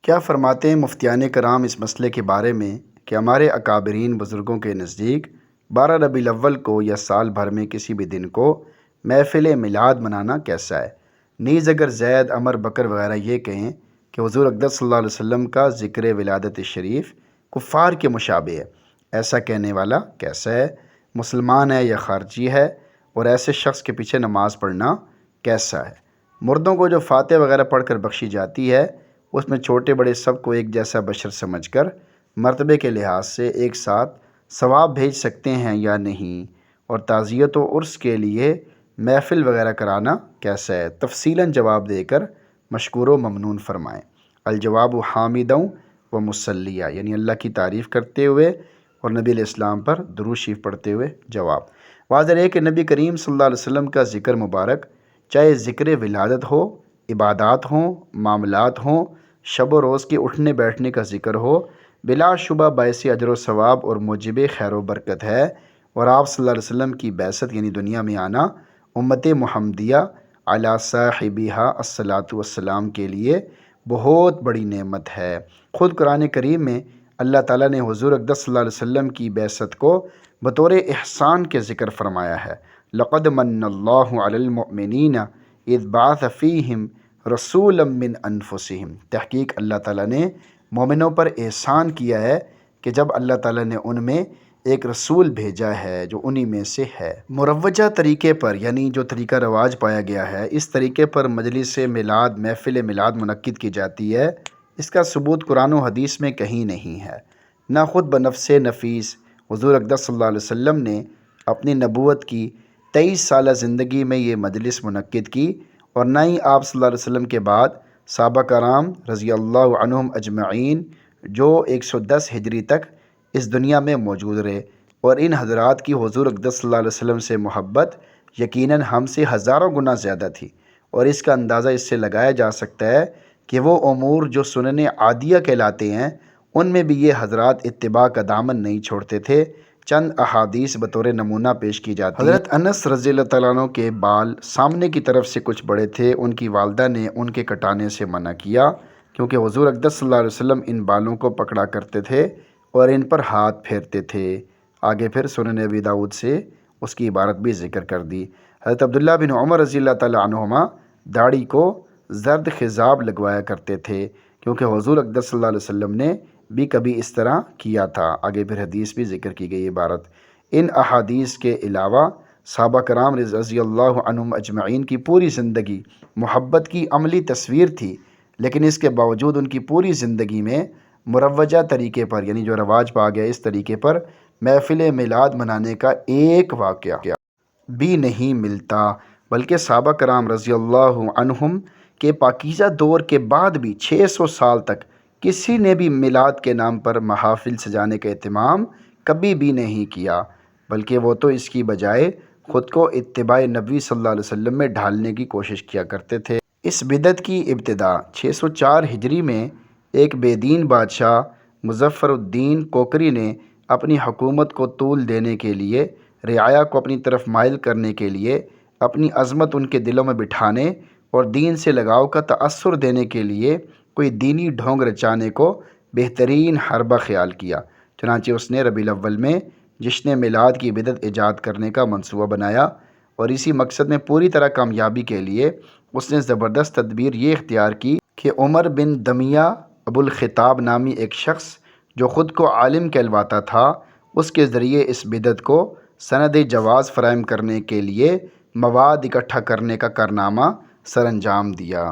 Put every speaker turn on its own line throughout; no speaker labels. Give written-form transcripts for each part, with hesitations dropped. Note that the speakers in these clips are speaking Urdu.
کیا فرماتے ہیں مفتیان کرام اس مسئلے کے بارے میں کہ ہمارے اکابرین بزرگوں کے نزدیک 12 ربیع الاول کو یا سال بھر میں کسی بھی دن کو محفل میلاد منانا کیسا ہے؟ نیز اگر زید، عمر، بکر وغیرہ یہ کہیں کہ حضور اقدس صلی اللہ علیہ وسلم کا ذکر ولادت شریف کفار کے مشابہ ہے، ایسا کہنے والا کیسا ہے؟ مسلمان ہے یا خارجی ہے؟ اور ایسے شخص کے پیچھے نماز پڑھنا کیسا ہے؟ مردوں کو جو فاتحہ وغیرہ پڑھ کر بخشی جاتی ہے، اس میں چھوٹے بڑے سب کو ایک جیسا بشر سمجھ کر مرتبے کے لحاظ سے ایک ساتھ ثواب بھیج سکتے ہیں یا نہیں؟ اور تعزیت و عرس کے لیے محفل وغیرہ کرانا کیسا ہے؟ تفصیلاً جواب دے کر مشکور و ممنون فرمائیں۔ الجواب حامدوں و مسلیہ، یعنی اللہ کی تعریف کرتے ہوئے اور نبی علیہ السلام پر درود شریف پڑھتے ہوئے جواب۔ واضح ہے کہ نبی کریم صلی اللہ علیہ وسلم کا ذکر مبارک، چاہے ذکر ولادت ہو، عبادات ہوں، معاملات ہوں، شب و روز کے اٹھنے بیٹھنے کا ذکر ہو، بلا شبہ باعث اجر و ثواب اور موجب خیر و برکت ہے۔ اور آپ صلی اللہ علیہ وسلم کی بعثت یعنی دنیا میں آنا امت محمدیہ علی صاحبہا الصلاۃ والسلام کے لیے بہت بڑی نعمت ہے۔ خود قرآن کریم میں اللہ تعالیٰ نے حضور اقدس صلی اللہ علیہ وسلم کی بعثت کو بطور احسان کے ذکر فرمایا ہے۔ لقد من اللہ علی المؤمنین اذ بعث فیہم رسولا من انفسہم، تحقیق اللہ تعالیٰ نے مومنوں پر احسان کیا ہے کہ جب اللہ تعالیٰ نے ان میں ایک رسول بھیجا ہے جو انہی میں سے ہے۔ مروجہ طریقے پر، یعنی جو طریقہ رواج پایا گیا ہے، اس طریقے پر مجلس میلاد، محفل میلاد منعقد کی جاتی ہے، اس کا ثبوت قرآن و حدیث میں کہیں نہیں ہے۔ نہ خود بنفس نفیس حضور اقدس صلی اللہ علیہ وسلم نے اپنی نبوت کی 23 سالہ زندگی میں یہ مجلس منعقد کی، اور نہ ہی آپ صلی اللہ علیہ وسلم کے بعد صحابہ کرام رضی اللہ عنہم اجمعین جو 110 ہجری تک اس دنیا میں موجود رہے، اور ان حضرات کی حضور اقدس صلی اللہ علیہ وسلم سے محبت یقیناً ہم سے ہزاروں گنا زیادہ تھی۔ اور اس کا اندازہ اس سے لگایا جا سکتا ہے کہ وہ امور جو سنن عادیہ کہلاتے ہیں، ان میں بھی یہ حضرات اتباع کا دامن نہیں چھوڑتے تھے۔ چند احادیث بطور نمونہ پیش کی جاتی ہیں۔ حضرت انس رضی اللہ تعالیٰ عنہ کے بال سامنے کی طرف سے کچھ بڑے تھے، ان کی والدہ نے ان کے کٹانے سے منع کیا، کیونکہ حضور اقدس صلی اللہ علیہ وسلم ان بالوں کو پکڑا کرتے تھے اور ان پر ہاتھ پھیرتے تھے۔ آگے پھر سنن ابی داؤد سے اس کی عبارت بھی ذکر کر دی۔ حضرت عبداللہ بن عمر رضی اللہ تعالیٰ عنہما داڑھی کو زرد خضاب لگوایا کرتے تھے، کیونکہ حضور اقدس صلی اللہ علیہ وسلم نے بھی کبھی اس طرح کیا تھا۔ آگے پھر حدیث بھی ذکر کی گئی عبارت۔ ان احادیث کے علاوہ صحابہ کرام رضی اللہ عنہم اجمعین کی پوری زندگی محبت کی عملی تصویر تھی، لیکن اس کے باوجود ان کی پوری زندگی میں مروجہ طریقے پر، یعنی جو رواج پا گیا اس طریقے پر محفل میلاد منانے کا ایک واقعہ بھی نہیں ملتا، بلکہ صحابہ کرام رضی اللہ عنہم کے پاکیزہ دور کے بعد بھی 600 سال تک کسی نے بھی میلاد کے نام پر محافل سجانے کا اہتمام کبھی بھی نہیں کیا، بلکہ وہ تو اس کی بجائے خود کو اتباع نبی صلی اللہ علیہ وسلم میں ڈھالنے کی کوشش کیا کرتے تھے۔ اس بدعت کی ابتدا 604 ہجری میں ایک بے دین بادشاہ مظفر الدین کوکری نے اپنی حکومت کو طول دینے کے لیے، رعایا کو اپنی طرف مائل کرنے کے لیے، اپنی عظمت ان کے دلوں میں بٹھانے اور دین سے لگاؤ کا تأثر دینے کے لیے کوئی دینی ڈھونگ رچانے کو بہترین حربہ خیال کیا۔ چنانچہ اس نے ربیع الاول میں جشن میلاد کی بدعت ایجاد کرنے کا منصوبہ بنایا، اور اسی مقصد میں پوری طرح کامیابی کے لیے اس نے زبردست تدبیر یہ اختیار کی کہ عمر بن دمیہ ابو الخطاب نامی ایک شخص جو خود کو عالم کہلواتا تھا، اس کے ذریعے اس بدعت کو سند جواز فراہم کرنے کے لیے مواد اکٹھا کرنے کا کارنامہ سر انجام دیا،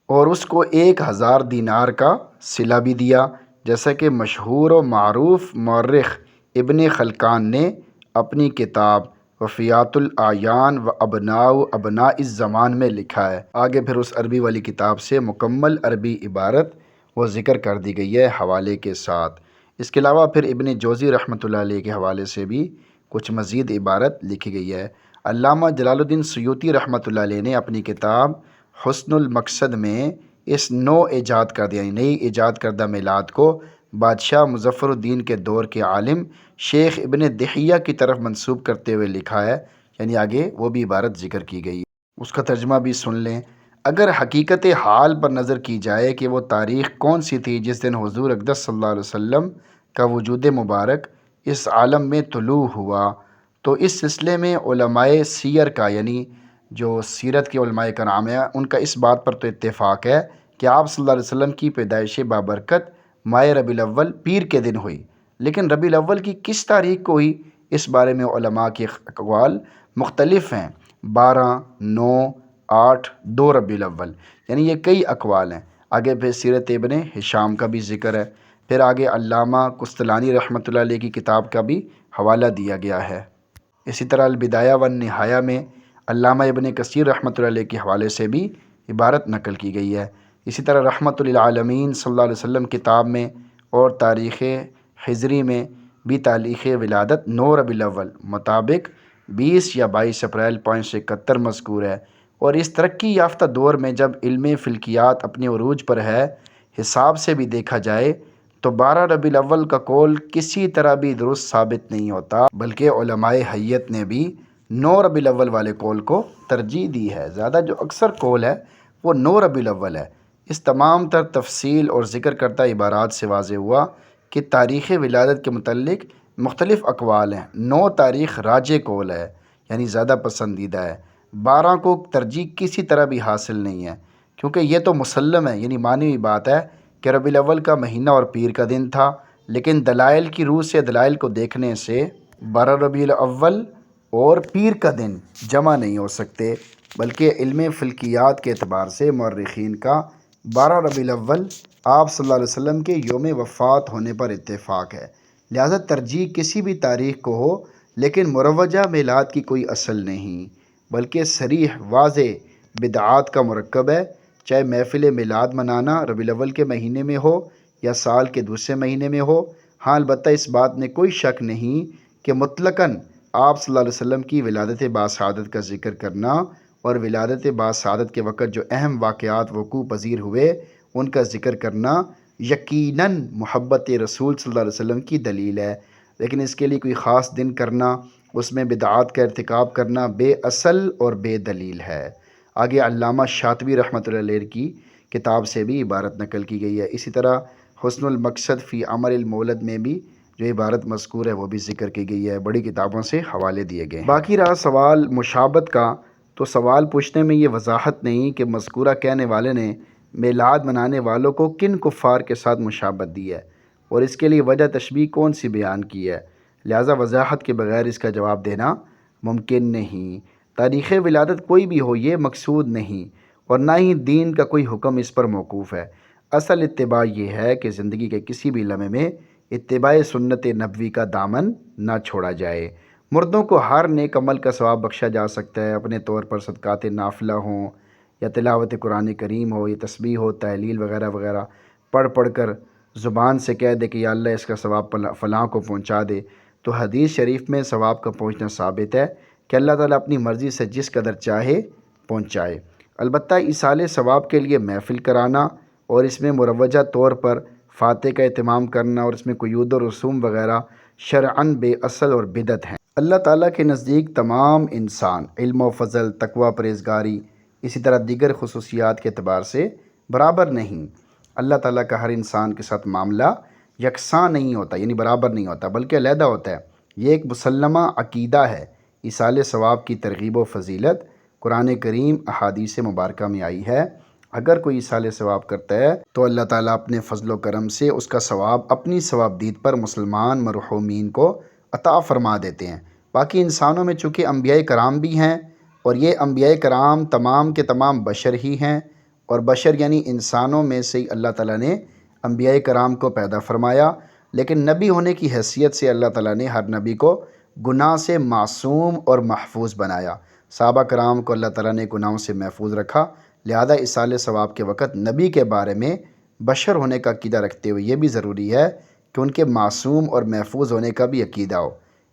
اور اس کو 1000 دینار کا صلہ بھی دیا، جیسا کہ مشہور و معروف مورخ ابن خلکان نے اپنی کتاب وفیات الاعیان و ابناء ابناء الزمان میں لکھا ہے۔ آگے پھر اس عربی والی کتاب سے مکمل عربی عبارت وہ ذکر کر دی گئی ہے حوالے کے ساتھ۔ اس کے علاوہ پھر ابن جوزی رحمۃ اللہ علیہ کے حوالے سے بھی کچھ مزید عبارت لکھی گئی ہے۔ علامہ جلال الدین سیوطی رحمۃ اللہ علیہ نے اپنی کتاب حسن المقصد میں اس نو ایجاد کردہ، یعنی نئی ایجاد کردہ میلاد کو بادشاہ مظفر الدین کے دور کے عالم شیخ ابن دحیہ کی طرف منسوب کرتے ہوئے لکھا ہے، یعنی آگے وہ بھی عبارت ذکر کی گئی، اس کا ترجمہ بھی سن لیں۔ اگر حقیقت حال پر نظر کی جائے کہ وہ تاریخ کون سی تھی جس دن حضور اقدس صلی اللہ علیہ وسلم کا وجود مبارک اس عالم میں طلوع ہوا، تو اس سلسلے میں علماء سیر کا، یعنی جو سیرت کے علماء کرام ہیں، ان کا اس بات پر تو اتفاق ہے کہ آپ صلی اللہ علیہ وسلم کی پیدائش بابرکت ماہ ربیع الاول پیر کے دن ہوئی، لیکن ربیع الاول کی کس تاریخ کو ہوئی، اس بارے میں علماء کے اقوال مختلف ہیں۔ 12، 9، 8، 2 ربیع الاول، یعنی یہ کئی اقوال ہیں۔ آگے پھر سیرت ابن ہشام کا بھی ذکر ہے، پھر آگے علامہ قسطلانی رحمۃ اللہ علیہ کی کتاب کا بھی حوالہ دیا گیا ہے۔ اسی طرح البدایہ والنہایہ میں علامہ ابن کثیر رحمۃ اللہ علیہ کے حوالے سے بھی عبارت نقل کی گئی ہے۔ اسی طرح رحمۃ للعالمین صلی اللہ علیہ وسلم کتاب میں اور تاریخ ہجری میں بھی تاریخ ولادت 9 ربیع الاول مطابق 20 یا 22 اپریل 571 مذکور ہے، اور اس ترقی یافتہ دور میں جب علم فلکیات اپنے عروج پر ہے، حساب سے بھی دیکھا جائے تو 12 ربیع الاول کا قول کسی طرح بھی درست ثابت نہیں ہوتا، بلکہ علماء حیت نے بھی 9 ربیع الاول والے قول کو ترجیح دی ہے۔ زیادہ جو اکثر قول ہے وہ 9 ربیع الاول ہے۔ اس تمام تر تفصیل اور ذکر کردہ عبارات سے واضح ہوا کہ تاریخ ولادت کے متعلق مختلف اقوال ہیں۔ 9 تاریخ راجح قول ہے، یعنی زیادہ پسندیدہ ہے۔ 12 کو ترجیح کسی طرح بھی حاصل نہیں ہے، کیونکہ یہ تو مسلم ہے، یعنی مانی ہوئی بات ہے کہ ربیع الاول کا مہینہ اور پیر کا دن تھا، لیکن دلائل کی روح سے دلائل کو دیکھنے سے 12 ربیع الاول اور پیر کا دن جمع نہیں ہو سکتے، بلکہ علم فلکیات کے اعتبار سے مورخین کا 12 ربیع الاول آپ صلی اللہ علیہ وسلم کے یوم وفات ہونے پر اتفاق ہے۔ لہذا ترجیح کسی بھی تاریخ کو ہو، لیکن مروجہ میلاد کی کوئی اصل نہیں، بلکہ صریح واضح بدعات کا مرکب ہے، چاہے محفل میلاد منانا ربیع الاول کے مہینے میں ہو یا سال کے دوسرے مہینے میں ہو۔ ہاں البتہ اس بات میں کوئی شک نہیں کہ مطلقاً آپ صلی اللہ علیہ وسلم کی ولادت باسعادت کا ذکر کرنا اور ولادت باسعادت کے وقت جو اہم واقعات وقوع پذیر ہوئے ان کا ذکر کرنا یقیناً محبت رسول صلی اللہ علیہ وسلم کی دلیل ہے، لیکن اس کے لیے کوئی خاص دن کرنا، اس میں بدعات کا ارتکاب کرنا بے اصل اور بے دلیل ہے۔ آگے علامہ شاطبی رحمۃ اللہ علیہ کی کتاب سے بھی عبارت نقل کی گئی ہے۔ اسی طرح حسن المقصد فی عمل المولد میں بھی جو عبارت مذکور ہے وہ بھی ذکر کی گئی ہے، بڑی کتابوں سے حوالے دیے گئے ہیں۔ باقی رہا سوال مشابہت کا، تو سوال پوچھنے میں یہ وضاحت نہیں کہ مذکورہ کہنے والے نے میلاد منانے والوں کو کن کفار کے ساتھ مشابہت دی ہے اور اس کے لیے وجہ تشبیہ کون سی بیان کی ہے، لہذا وضاحت کے بغیر اس کا جواب دینا ممکن نہیں۔ تاریخ ولادت کوئی بھی ہو یہ مقصود نہیں، اور نہ ہی دین کا کوئی حکم اس پر موقوف ہے۔ اصل اتباع یہ ہے کہ زندگی کے کسی بھی لمحے میں اتباع سنت نبوی کا دامن نہ چھوڑا جائے۔ مردوں کو ہر نیک عمل کا ثواب بخشا جا سکتا ہے، اپنے طور پر صدقات نافلہ ہوں یا تلاوت قرآن کریم ہو یا تسبیح ہو، تحلیل وغیرہ وغیرہ پڑھ کر زبان سے کہہ دے کہ یا اللہ اس کا ثواب فلاں کو پہنچا دے، تو حدیث شریف میں ثواب کا پہنچنا ثابت ہے کہ اللہ تعالیٰ اپنی مرضی سے جس قدر چاہے پہنچائے۔ البتہ ایصال ثواب کے لیے محفل کرانا اور اس میں مروجہ طور پر فاتح کا اہتمام کرنا اور اس میں قیود و رسوم وغیرہ شرعاً بے اصل اور بدعت ہیں۔ اللہ تعالیٰ کے نزدیک تمام انسان علم و فضل، تقوی، پرہیزگاری، اسی طرح دیگر خصوصیات کے اعتبار سے برابر نہیں۔ اللہ تعالیٰ کا ہر انسان کے ساتھ معاملہ یکساں نہیں ہوتا، یعنی برابر نہیں ہوتا، بلکہ علیحدہ ہوتا ہے۔ یہ ایک مسلمہ عقیدہ ہے۔ ایصال ثواب کی ترغیب و فضیلت قرآن کریم احادیث مبارکہ میں آئی ہے۔ اگر کوئی ایصال ثواب کرتا ہے تو اللہ تعالیٰ اپنے فضل و کرم سے اس کا ثواب اپنی ثوابدید پر مسلمان مرحومین کو عطا فرما دیتے ہیں۔ باقی انسانوں میں چونکہ انبیاء کرام بھی ہیں، اور یہ انبیاء کرام تمام کے تمام بشر ہی ہیں، اور بشر یعنی انسانوں میں سے اللہ تعالیٰ نے انبیاء کرام کو پیدا فرمایا، لیکن نبی ہونے کی حیثیت سے اللہ تعالیٰ نے ہر نبی کو گناہ سے معصوم اور محفوظ بنایا۔ صحابہ کرام کو اللہ تعالیٰ نے گناہوں سے محفوظ رکھا، لہذا ایصال ثواب کے وقت نبی کے بارے میں بشر ہونے کا عقیدہ رکھتے ہوئے یہ بھی ضروری ہے کہ ان کے معصوم اور محفوظ ہونے کا بھی عقیدہ ہو۔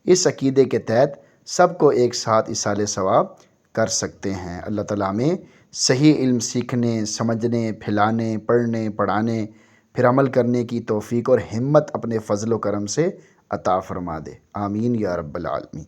اس عقیدے کے تحت سب کو ایک ساتھ ایصال ثواب کر سکتے ہیں۔ اللہ تعالیٰ ہمیں صحیح علم سیکھنے، سمجھنے، پھیلانے، پڑھنے، پڑھانے، پھر عمل کرنے کی توفیق اور ہمت اپنے فضل و کرم سے عطا فرما دے۔ آمین یا رب العالمین۔